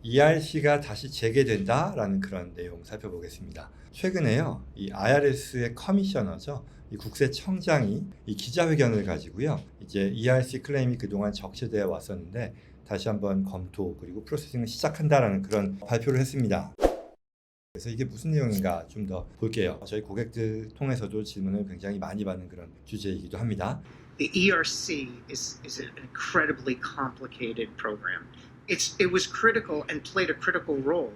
ERC가 다시 재개된다라는 그런 내용 살펴보겠습니다. 최근에요, 이 IRS의 커미셔너죠. 이 국세청장이 이 기자회견을 가지고요, 이제 ERC 클레임이 그동안 적시되어 왔었는데 다시 한번 검토 그리고 프로세싱을 시작한다라는 그런 발표를 했습니다. 그래서 이게 무슨 내용인가 좀 더 볼게요. 저희 고객들 통해서도 질문을 굉장히 많이 받는 그런 주제이기도 합니다. The ERC is an incredibly complicated program. It was critical and played a critical role.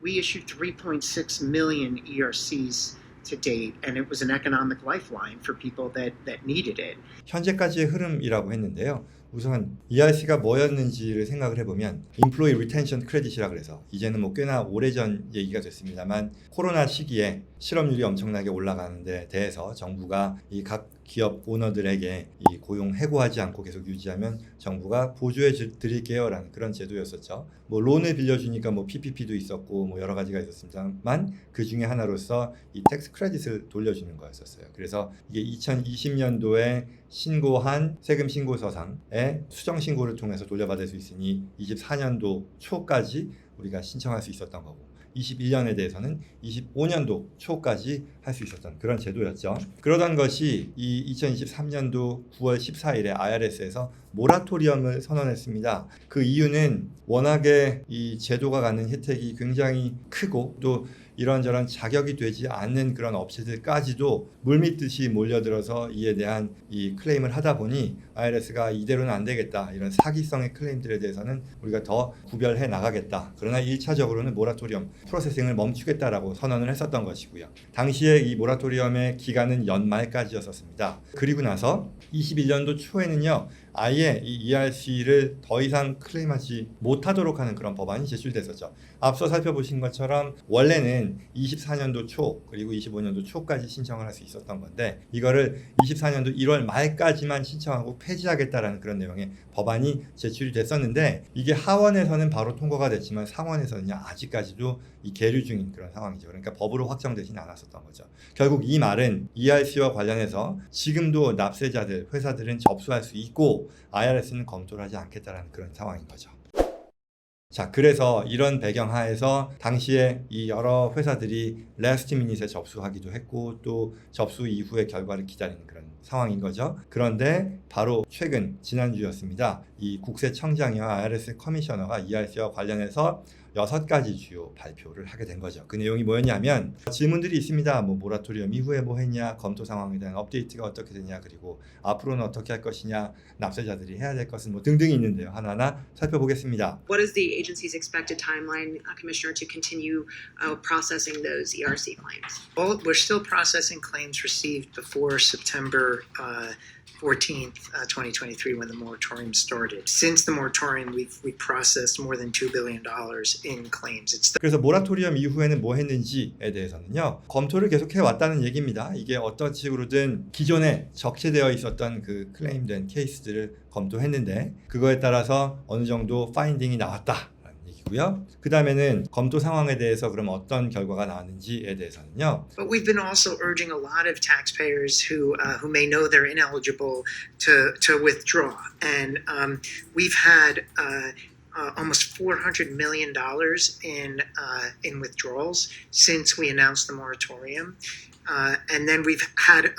We issued 3.6 million ERCs to date, and it was an economic lifeline for people that needed it. 현재까지의 흐름이라고 했는데요. 우선 ERC가 뭐였는지를 생각을 해보면 Employee Retention Credit이라 그래서 이제는 뭐 꽤나 오래전 얘기가 됐습니다만 코로나 시기에 실업률이 엄청나게 올라가는 데 대해서 정부가 이 각 기업 오너들에게 이 고용 해고하지 않고 계속 유지하면 정부가 보조해 드릴게요 라는 그런 제도였었죠. 뭐 론을 빌려주니까 뭐 PPP도 있었고 뭐 여러 가지가 있었습니다만 그 중에 하나로서 이 텍스 크레딧을 돌려주는 거였었어요. 그래서 이게 2020년도에 신고한 세금 신고서상에 수정 신고를 통해서 돌려받을 수 있으니 24년도 초까지 우리가 신청할 수 있었던 거고 21년에 대해서는 25년도 초까지 할 수 있었던 그런 제도였죠. 그러던 것이 이 2023년도 9월 14일에 IRS에서 모라토리엄을 선언했습니다. 그 이유는 워낙에 이 제도가 갖는 혜택이 굉장히 크고 또 이런저런 자격이 되지 않는 그런 업체들까지도 물밀듯이 몰려들어서 이에 대한 이 클레임을 하다 보니 IRS가 이대로는 안 되겠다. 이런 사기성의 클레임들에 대해서는 우리가 더 구별해 나가겠다. 그러나 1차적으로는 모라토리엄 프로세싱을 멈추겠다라고 선언을 했었던 것이고요. 당시에 이 모라토리엄의 기간은 연말까지였었습니다. 그리고 나서 21년도 초에는요. 아예 이 ERC를 더 이상 클레임하지 못하도록 하는 그런 법안이 제출됐었죠. 앞서 살펴보신 것처럼 원래는 24년도 초 그리고 25년도 초까지 신청을 할 수 있었던 건데 이거를 24년도 1월 말까지만 신청하고 폐지하겠다라는 그런 내용의 법안이 제출이 됐었는데 이게 하원에서는 바로 통과가 됐지만 상원에서는 아직까지도 이 계류 중인 그런 상황이죠. 그러니까 법으로 확정되진 않았었던 거죠. 결국 이 말은 ERC와 관련해서 지금도 납세자들, 회사들은 접수할 수 있고 IRS는 검토를 하지 않겠다라는 그런 상황인 거죠. 자, 그래서 이런 배경 하에서 당시에 이 여러 회사들이 last minute에 접수하기도 했고 또 접수 이후의 결과를 기다리는 그런 상황인 거죠. 그런데 바로 최근 지난주였습니다. 이 국세청장이와 IRS 커미셔너가 ERC와 관련해서 6가지 주요 발표를 하게 된 거죠. 그 내용이 뭐였냐면 질문들이 있습니다. 뭐 모라토리엄 이후에 뭐 했냐, 검토 상황에 대한 업데이트가 어떻게 되냐, 그리고 앞으로는 어떻게 할 것이냐, 납세자들이 해야 될 것은 뭐 등등이 있는데요. 하나하나 살펴보겠습니다. What is the agency's expected timeline, Commissioner, to continue processing those ERC claims? Well, we're still processing claims received before September 14th, 2023, when the moratorium started. Since the moratorium, we've processed more than $2 billion in claims. 그래서 모라토리엄 이후에는 뭐 했는지에 대해서는요. 검토를 계속해 왔다는 얘기입니다. 이게 어떤 식으로든 기존에 적시되어 있었던 그 클레임된 케이스들을 검토했는데 그거에 따라서 어느 정도 파인딩이 나왔다. 고요. 그 다음에는 검토 상황에 대해서 그럼 어떤 결과가 나왔는지에 대해서는요. But we've been also urging a lot of taxpayers who may know they're ineligible to withdraw, and we've had almost $400 million in withdrawals since we announced the moratorium. And then we've had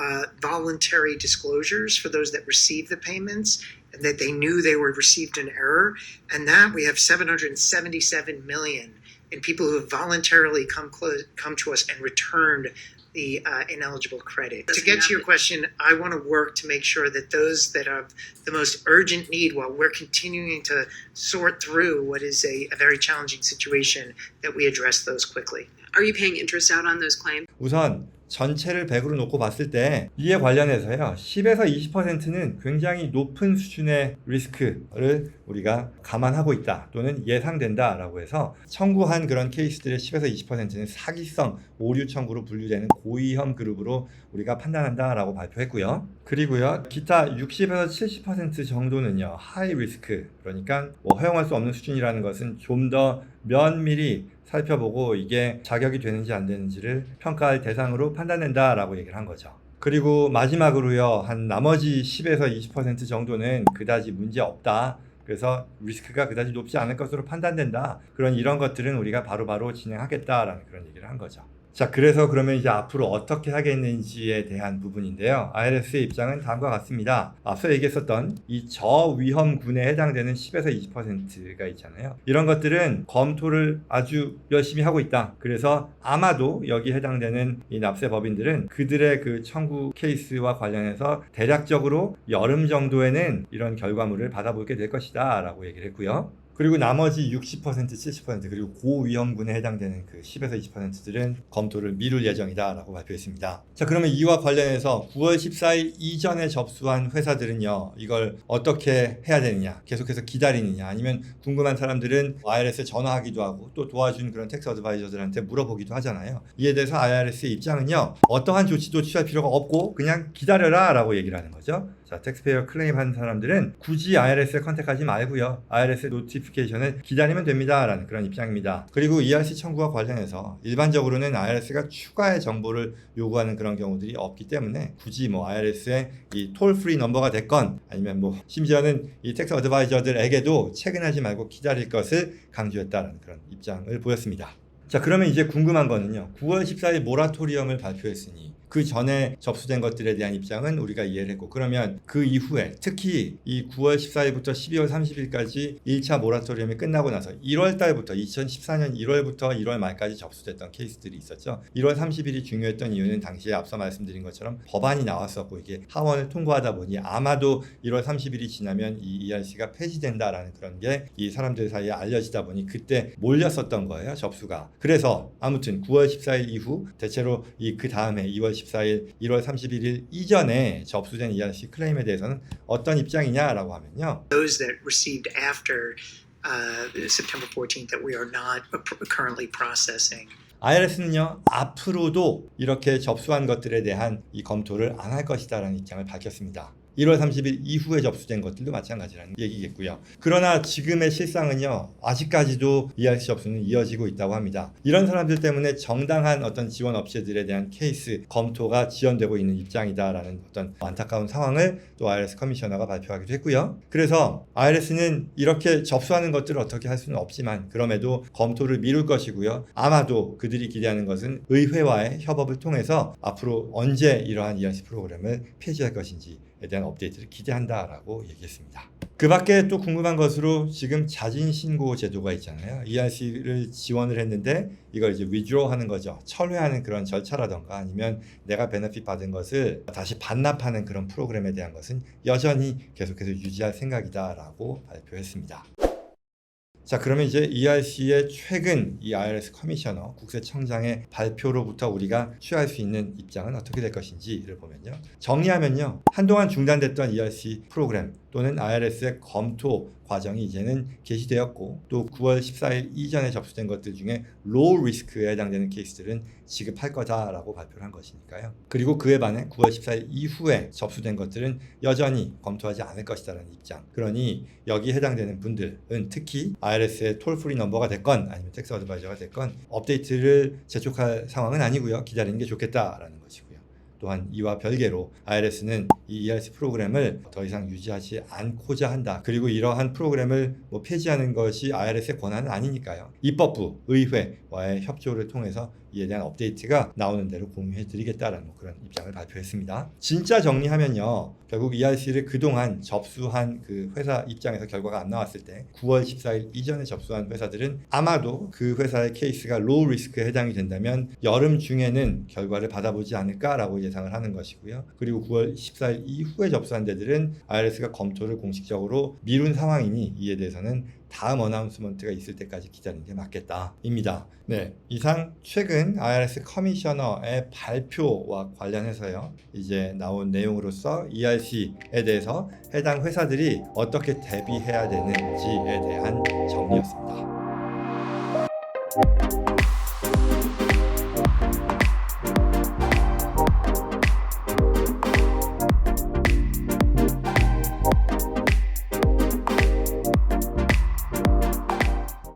voluntary disclosures for those that received the payments and that they knew they were received an error. And that we have 777 million in people who have voluntarily come to us and returned the ineligible credit. To get to your question, I want to work to make sure that those that have the most urgent need, while we're continuing to sort through what is a very challenging situation, that we address those quickly. Are you paying interest out on those claims? 우선 전체를 100으로 놓고 봤을 때 이에 관련해서요 10에서 20%는 굉장히 높은 수준의 리스크를 우리가 감안하고 있다 또는 예상된다 라고 해서 청구한 그런 케이스들의 10에서 20%는 사기성 오류 청구로 분류되는 고위험 그룹으로 우리가 판단한다 라고 발표했고요. 그리고요 기타 60에서 70% 정도는요 하이 리스크, 그러니까 뭐 허용할 수 없는 수준이라는 것은 좀 더 면밀히 살펴보고 이게 자격이 되는지 안 되는지를 평가할 대상으로 판단된다라고 얘기를 한 거죠. 그리고 마지막으로요, 한 나머지 10에서 20% 정도는 그다지 문제 없다. 그래서 리스크가 그다지 높지 않을 것으로 판단된다. 이런 것들은 우리가 바로바로 진행하겠다라는 그런 얘기를 한 거죠. 자, 그래서 그러면 이제 앞으로 어떻게 하겠는지에 대한 부분인데요. IRS의 입장은 다음과 같습니다. 앞서 얘기했었던 이 저위험군에 해당되는 10에서 20%가 있잖아요. 이런 것들은 검토를 아주 열심히 하고 있다. 그래서 아마도 여기 해당되는 이 납세 법인들은 그들의 그 청구 케이스와 관련해서 대략적으로 여름 정도에는 이런 결과물을 받아보게 될 것이다 라고 얘기를 했고요. 그리고 나머지 60%, 70% 그리고 고위험군에 해당되는 그 10에서 20%들은 검토를 미룰 예정이다라고 발표했습니다. 자, 그러면 이와 관련해서 9월 14일 이전에 접수한 회사들은요, 이걸 어떻게 해야 되느냐, 계속해서 기다리느냐, 아니면 궁금한 사람들은 IRS에 전화하기도 하고 또 도와준 그런 텍스 어드바이저들한테 물어보기도 하잖아요. 이에 대해서 IRS의 입장은요, 어떠한 조치도 취할 필요가 없고 그냥 기다려라 라고 얘기를 하는 거죠. 자, 텍스페이어 클레임 한 사람들은 굳이 IRS에 컨택하지 말고요, IRS 노티피케이션을 기다리면 됩니다 라는 그런 입장입니다. 그리고 ERC 청구와 관련해서 일반적으로는 IRS가 추가의 정보를 요구하는 그런 경우들이 없기 때문에 굳이 뭐 IRS의 이 톨 프리 넘버가 됐건 아니면 뭐 심지어는 이 텍스 어드바이저들에게도 체근하지 말고 기다릴 것을 강조했다라는 그런 입장을 보였습니다. 자, 그러면 이제 궁금한 거는요, 9월 14일 모라토리엄을 발표했으니 그 전에 접수된 것들에 대한 입장은 우리가 이해를 했고, 그러면 그 이후에 특히 이 9월 14일부터 12월 30일까지 1차 모라토리엄이 끝나고 나서 1월 달부터 2014년 1월부터 1월 말까지 접수됐던 케이스들이 있었죠. 1월 30일이 중요했던 이유는 당시에 앞서 말씀드린 것처럼 법안이 나왔었고 이게 하원을 통과하다 보니 아마도 1월 30일이 지나면 이 ERC가 폐지된다라는 그런 게 이 사람들 사이에 알려지다 보니 그때 몰렸었던 거예요, 접수가. 그래서 아무튼 9월 14일 이후 대체로 그 다음에 2월 14일, 1월 31일 이전에 접수된 ERC 클레임에 대해서는 어떤 입장이냐라고 하면요. Those that received after September 14th that we are not currently processing. IRS는요, 앞으로도 이렇게 접수한 것들에 대한 이 검토를 안 할 것이다라는 입장을 밝혔습니다. 1월 30일 이후에 접수된 것들도 마찬가지라는 얘기겠고요. 그러나 지금의 실상은요, 아직까지도 ERC 접수는 이어지고 있다고 합니다. 이런 사람들 때문에 정당한 어떤 지원 업체들에 대한 케이스 검토가 지연되고 있는 입장이다라는 어떤 안타까운 상황을 또 IRS 커미셔너가 발표하기도 했고요. 그래서 IRS는 이렇게 접수하는 것들을 어떻게 할 수는 없지만 그럼에도 검토를 미룰 것이고요. 아마도 그들이 기대하는 것은 의회와의 협업을 통해서 앞으로 언제 이러한 ERC 프로그램을 폐지할 것인지 에 대한 업데이트를 기대한다라고 얘기했습니다. 그 밖에 또 궁금한 것으로 지금 자진신고 제도가 있잖아요. ERC를 지원을 했는데 이걸 이제 withdraw 하는 거죠. 철회하는 그런 절차라던가 아니면 내가 베네핏 받은 것을 다시 반납하는 그런 프로그램에 대한 것은 여전히 계속해서 유지할 생각이다라고 발표했습니다. 자, 그러면 이제 ERC의 최근 이 IRS 커미셔너 국세청장의 발표로부터 우리가 취할 수 있는 입장은 어떻게 될 것인지를 보면요. 정리하면요, 한동안 중단됐던 ERC 프로그램 또는 IRS의 검토 과정이 이제는 개시되었고, 또 9월 14일 이전에 접수된 것들 중에 로우 리스크에 해당되는 케이스들은 지급할 거다라고 발표를 한 것이니까요. 그리고 그에 반해 9월 14일 이후에 접수된 것들은 여전히 검토하지 않을 것이다라는 입장. 그러니 여기 해당되는 분들은 특히 IRS의 톨 프리 넘버가 됐건 아니면 텍스 어드바이저가 됐건 업데이트를 재촉할 상황은 아니고요. 기다리는 게 좋겠다라는 것이고요. 또한 이와 별개로 IRS는 이 ERC 프로그램을 더 이상 유지하지 않고자 한다. 그리고 이러한 프로그램을 폐지하는 것이 IRS의 권한은 아니니까요. 입법부, 의회와의 협조를 통해서 이에 대한 업데이트가 나오는 대로 공유해드리겠다라는 그런 입장을 발표했습니다. 진짜 정리하면요, 결국 ERC를 그동안 접수한 그 회사 입장에서 결과가 안 나왔을 때 9월 14일 이전에 접수한 회사들은 아마도 그 회사의 케이스가 로우 리스크에 해당이 된다면 여름 중에는 결과를 받아보지 않을까라고 예상을 하는 것이고요. 그리고 9월 14일 이후에 접수한 데들은 IRS가 검토를 공식적으로 미룬 상황이니 이에 대해서는 다음 어나운스먼트가 있을 때까지 기다리는 게 맞겠다입니다. 네, 이상 최근 IRS 커미셔너의 발표와 관련해서요, 이제 나온 내용으로서 ERC에 대해서 해당 회사들이 어떻게 대비해야 되는지에 대한 정리였습니다.